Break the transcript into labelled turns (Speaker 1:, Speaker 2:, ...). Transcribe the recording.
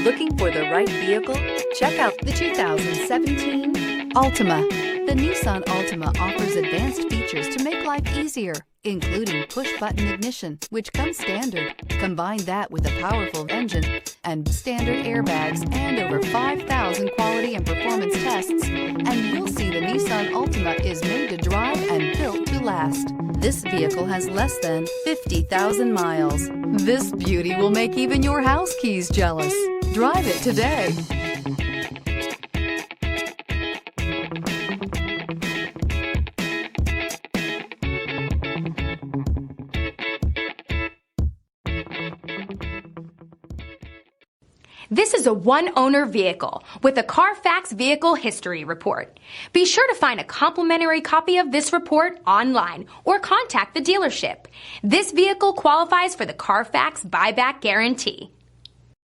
Speaker 1: Looking for the right vehicle? Check out the 2017 Altima. The Nissan Altima offers advanced features to make life easier, including push-button ignition, which comes standard. Combine that with a powerful engine and standard airbags and over 5,000 quality and performance tests, and you'll see the Nissan Altima is made to drive and built to last. This vehicle has less than 50,000 miles. This beauty will make even your house keys jealous. Drive it today.
Speaker 2: This is a one-owner vehicle with a Carfax Vehicle History Report. Be sure to find a complimentary copy of this report online or contact the dealership. This vehicle qualifies for the Carfax Buyback Guarantee.